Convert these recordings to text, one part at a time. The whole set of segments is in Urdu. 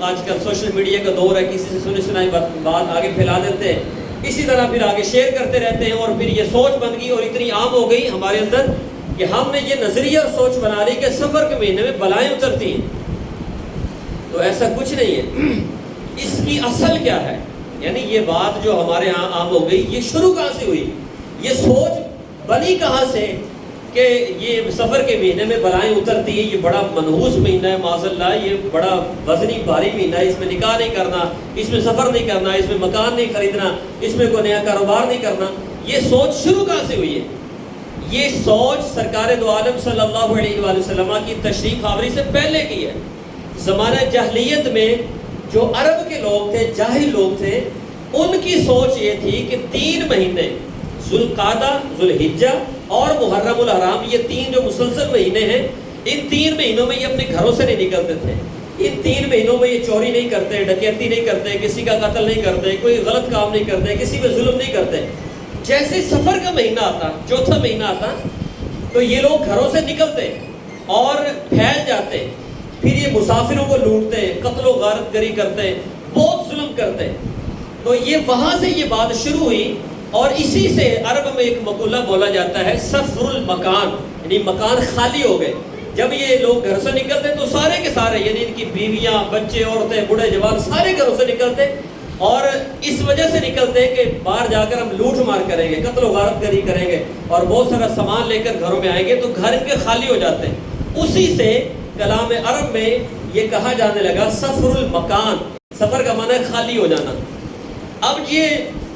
آج کل سوشل میڈیا کا دور ہے، کسی سے سنی سنائی بات آگے پھیلا دیتے ہیں، اسی طرح پھر آگے شیئر کرتے رہتے ہیں، اور پھر یہ سوچ بن گئی اور اتنی عام ہو گئی ہمارے اندر کہ ہم نے یہ نظریہ اور سوچ بنا لی کہ سفر کے مہینے میں بلائیں اترتی ہیں۔ تو ایسا کچھ نہیں ہے۔ اس کی اصل کیا ہے؟ یعنی یہ بات جو ہمارے ہاں عام ہو گئی، یہ شروع کہاں سے ہوئی؟ یہ سوچ بنی کہاں سے کہ یہ سفر کے مہینے میں بلائیں اترتی ہیں، یہ بڑا منحوس مہینہ ہے، معاذ اللہ یہ بڑا وزنی بھاری مہینہ ہے، اس میں نکاح نہیں کرنا، اس میں سفر نہیں کرنا، اس میں مکان نہیں خریدنا، اس میں کوئی نیا کاروبار نہیں کرنا۔ یہ سوچ شروع کہاں سے ہوئی ہے؟ یہ سوچ سرکار دو عالم صلی اللہ علیہ وآلہ وسلم کی تشریف آوری سے پہلے کی ہے۔ زمانہ جاہلیت میں جو عرب کے لوگ تھے، جاہل لوگ تھے، ان کی سوچ یہ تھی کہ 3 مہینے ذوالقعدہ، ذوالحجہ اور محرم الحرام، یہ 3 جو مسلسل مہینے ہیں، ان 3 مہینوں میں یہ اپنے گھروں سے نہیں نکلتے تھے۔ ان 3 مہینوں میں یہ چوری نہیں کرتے، ڈکیتی نہیں کرتے، کسی کا قتل نہیں کرتے، کوئی غلط کام نہیں کرتے، کسی پہ ظلم نہیں کرتے۔ جیسے سفر کا مہینہ آتا، چوتھا مہینہ آتا، تو یہ لوگ گھروں سے نکلتے اور پھیل جاتے، پھر یہ مسافروں کو لوٹتے، قتل و غارت گری کرتے، بہت ظلم کرتے۔ تو یہ وہاں سے یہ بات شروع ہوئی، اور اسی سے عرب میں ایک مقولہ بولا جاتا ہے سفر المکان، یعنی مکان خالی ہو گئے۔ جب یہ لوگ گھر سے نکلتے تو سارے کے سارے، یعنی ان کی بیویاں، بچے، عورتیں، بوڑھے جوان، سارے گھروں سے نکلتے، اور اس وجہ سے نکلتے کہ باہر جا کر ہم لوٹ مار کریں گے، قتل و غارت گری کریں گے، اور بہت سارا سامان لے کر گھروں میں آئیں گے، تو گھر ان کے خالی ہو جاتے ہیں۔ اسی سے کلام عرب میں یہ کہا جانے لگا سفر المکان، سفر کا معنی ہے خالی ہو جانا۔ اب یہ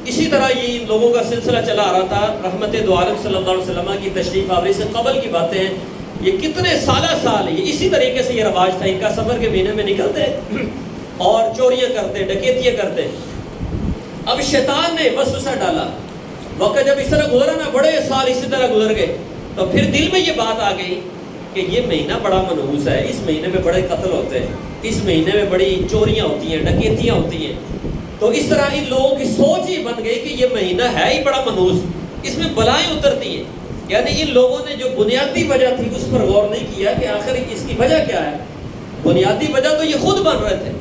اسی طرح یہ ان لوگوں کا سلسلہ چلا آ رہا تھا، رحمت دو عالم صلی اللہ علیہ وسلم کی تشریف آوری سے قبل کی باتیں ہیں، یہ کتنے سالہ سال یہ اسی طریقے سے یہ رواج تھا، ان کا سفر کے مہینے میں نکلتے اور چوریاں کرتے، ڈکیتیاں کرتے۔ اب شیطان نے وسوسہ ڈالا، وقت جب اس طرح گزرا نا، بڑے سال اسی طرح گزر گئے، تو پھر دل میں یہ بات آ گئی کہ یہ مہینہ بڑا منحوس ہے، اس مہینے میں بڑے قتل ہوتے ہیں، اس مہینے میں بڑی چوریاں ہوتی ہیں، ڈکیتیاں ہوتی ہیں۔ تو اس طرح ان لوگوں کی سوچ یہ بن گئی کہ یہ مہینہ ہے ہی بڑا منحوس، اس میں بلائیں اترتی ہیں۔ یعنی ان لوگوں نے جو بنیادی وجہ تھی اس پر غور نہیں کیا کہ آخر اس کی وجہ کیا ہے۔ بنیادی وجہ تو یہ خود بن رہے تھے،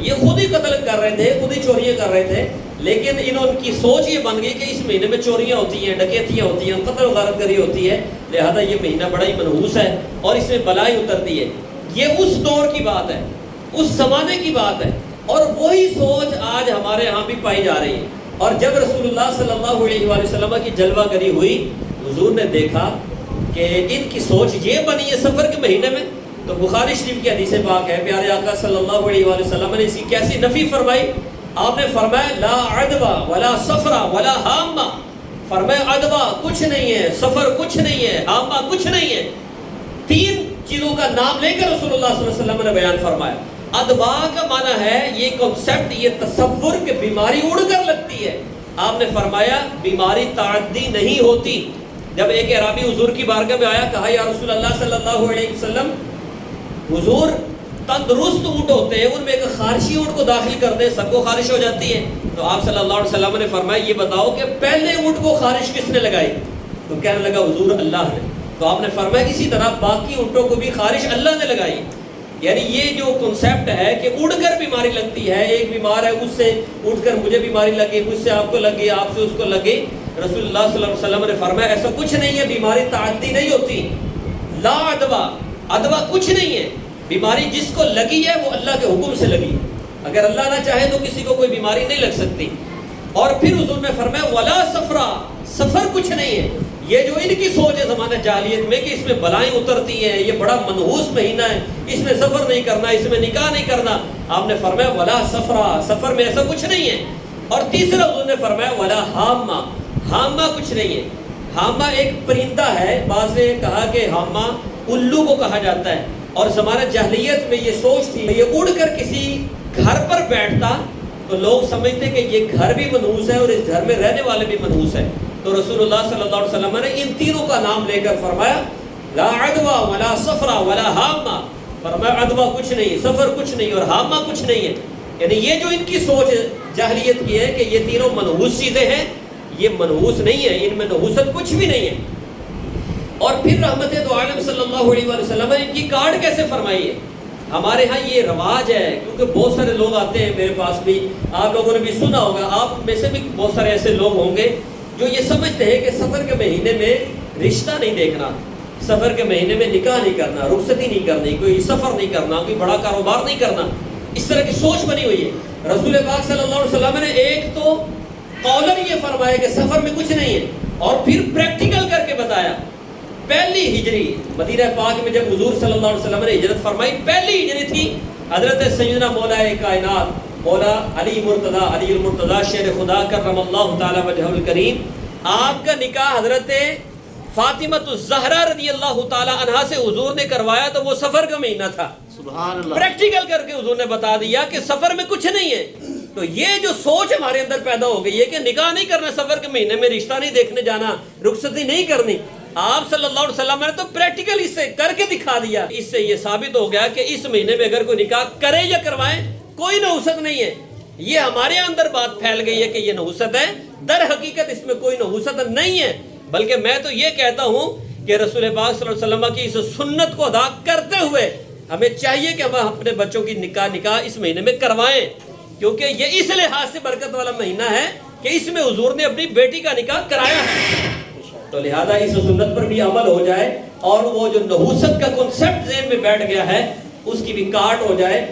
یہ خود ہی قتل کر رہے تھے، خود ہی چوریاں کر رہے تھے، لیکن ان کی سوچ یہ بن گئی کہ اس مہینے میں چوریاں ہوتی ہیں، ڈکیتیاں ہوتی ہیں، قتل و غارت گری ہوتی ہے، لہذا یہ مہینہ بڑا ہی منحوس ہے اور اس میں بلائیں اترتی ہے۔ یہ اس دور کی بات ہے، اس زمانے کی بات ہے، اور وہی سوچ آج ہمارے ہاں بھی پائی جا رہی ہے۔ اور جب رسول اللہ صلی اللہ علیہ وآلہ وسلم کی جلوہ گری ہوئی، حضور نے دیکھا کہ ان کی سوچ یہ بنی ہے سفر کے مہینے میں، تو بخاری شریف کی حدیث پاک ہے، پیارے آقا صلی اللہ علیہ وآلہ وسلم نے اس کی کیسی نفی فرمائی۔ آپ نے فرمایا لا عدوہ ولا سفر ولا حامہ، فرمایا عدوہ کچھ نہیں ہے، سفر کچھ نہیں ہے، حامہ کچھ نہیں ہے۔ 3 چیزوں کا نام لے کر رسول اللہ صلی اللہ علیہ وسلم نے بیان فرمایا۔ ادوا کا معنی ہے یہ کنسپٹ، یہ تصور کہ بیماری اڑ کر لگتی ہے۔ آپ نے فرمایا بیماری تعدی نہیں ہوتی۔ جب ایک اعرابی حضور کی بارگاہ میں آیا، کہا یا رسول اللہ صلی اللہ علیہ وسلم، حضور تندرست اونٹ ہوتے ہیں، ان میں ایک خارشی اونٹ کو داخل کر دیں، سب کو خارش ہو جاتی ہے۔ تو آپ صلی اللہ علیہ وسلم نے فرمایا یہ بتاؤ کہ پہلے اونٹ کو خارش کس نے لگائی؟ تو کہنے لگا حضور اللہ نے۔ تو آپ نے فرمایا اسی طرح باقی اونٹوں کو بھی خارش اللہ نے لگائی۔ یعنی یہ جو کنسیپٹ ہے کہ اڑ کر بیماری لگتی ہے، ایک بیمار ہے اس سے اٹھ کر مجھے بیماری لگی، مجھ سے آپ کو لگی، آپ سے اس کو لگی، رسول اللہ صلی اللہ علیہ وسلم نے فرمایا ایسا کچھ نہیں ہے، بیماری تعدی نہیں ہوتی۔ لا عدوہ، عدوہ کچھ نہیں ہے، بیماری جس کو لگی ہے وہ اللہ کے حکم سے لگی، اگر اللہ نہ چاہے تو کسی کو کوئی بیماری نہیں لگ سکتی۔ اور پھر حضور نے فرمایا ولا سفرا، سفر کچھ نہیں ہے۔ یہ جو ان کی سوچ ہے زمانہ جاہلیت میں کہ اس میں بلائیں اترتی ہیں، یہ بڑا منحوس مہینہ ہے، اس میں سفر نہیں کرنا، اس میں نکاح نہیں کرنا، آپ نے فرمایا ولا سفرا، سفر میں ایسا کچھ نہیں ہے۔ اور تیسرا حضور نے فرمایا ولا حامہ، حامہ کچھ نہیں ہے۔ حامہ ایک پرندہ ہے، بعض نے کہا کہ حامہ الو کو کہا جاتا ہے، اور زمانہ جاہلیت میں یہ سوچ تھی یہ اڑ کر کسی گھر پر بیٹھتا تو لوگ سمجھتے کہ یہ گھر بھی منحوس ہے اور اس گھر میں رہنے والے بھی منحوس ہیں۔ تو رسول اللہ صلی اللہ علیہ وسلم نے ان تینوں کا نام لے کر فرمایا لا عدوہ ولا سفرا ولا حامہ، فرمایا عدوہ کچھ نہیں، سفر کچھ نہیں اور حامہ کچھ نہیں ہے۔ یعنی یہ جو ان کی سوچ جاہلیت کی ہے کہ یہ تینوں منحوس چیزیں ہیں، یہ منحوس نہیں ہے، ان میں نحوست کچھ بھی نہیں ہے۔ اور پھر رحمت دو عالم صلی اللہ علیہ وسلم نے ان کی کاٹ کیسے فرمائی ہے؟ ہمارے ہاں یہ رواج ہے، کیونکہ بہت سارے لوگ آتے ہیں میرے پاس بھی، آپ لوگوں نے بھی سنا ہوگا، آپ میں سے بھی بہت سارے ایسے لوگ ہوں گے جو یہ سمجھتے ہیں کہ سفر کے مہینے میں رشتہ نہیں دیکھنا، سفر کے مہینے میں نکاح نہیں کرنا، رخصتی نہیں کرنی، کوئی سفر نہیں کرنا، کوئی بڑا کاروبار نہیں کرنا، اس طرح کی سوچ بنی ہوئی ہے۔ رسول پاک صلی اللہ علیہ وسلم نے ایک تو قولاً یہ فرمایا کہ سفر میں کچھ نہیں ہے، اور پھر پریکٹیکل کر کے بتایا۔ پہلی ہجری مدینہ پاک میں جب حضور صلی اللہ علیہ وسلم نے ہجرت فرمائی، پہلی ہجری تھی، حضرت سیدنا مولا کائنات مولا علی مرتضیٰ، علی المرتضیٰ شیر خدا کرم اللہ تعالی وجہہ الکریم، آپ کا نکاح حضرت فاطمۃ الزہرا رضی اللہ تعالی عنہا سے حضور نے کروایا، تو وہ سفر کا مہینہ تھا۔ سبحان اللہ۔ پریکٹیکل کر کے حضور نے بتا دیا کہ سفر میں کچھ نہیں ہے۔ تو یہ جو سوچ ہمارے اندر پیدا ہو گئی ہے کہ نکاح نہیں کرنا، سفر کے مہینے میں رشتہ نہیں دیکھنے جانا، رخصتی نہیں کرنی، آپ صلی اللہ علیہ وسلم نے تو پریکٹیکل اس سے کر کے دکھا دیا۔ اس سے یہ ثابت ہو گیا کہ اس مہینے میں اگر کوئی نکاح کرے یا کروائے کوئی نحوست نہیں ہے۔ یہ ہمارے اندر بات پھیل گئی ہے کہ یہ نحوست ہے، در حقیقت اس میں کوئی نحوست نہیں ہے، بلکہ میں تو یہ کہتا ہوں کہ رسول پاک صلی اللہ علیہ وسلم کی اس سنت کو ادا کرتے ہوئے ہمیں چاہیے کہ ہم اپنے بچوں کی نکاح اس مہینے میں کروائیں، کیونکہ یہ اس لحاظ سے برکت والا مہینہ ہے کہ اس میں حضور نے اپنی بیٹی کا نکاح کرایا ہے۔ تو لہذا اس سنت پر بھی عمل ہو جائے، اور وہ جو نحوست کا کنسپٹ ذہن میں بیٹھ گیا ہے اس کی بھی کاٹ ہو جائے۔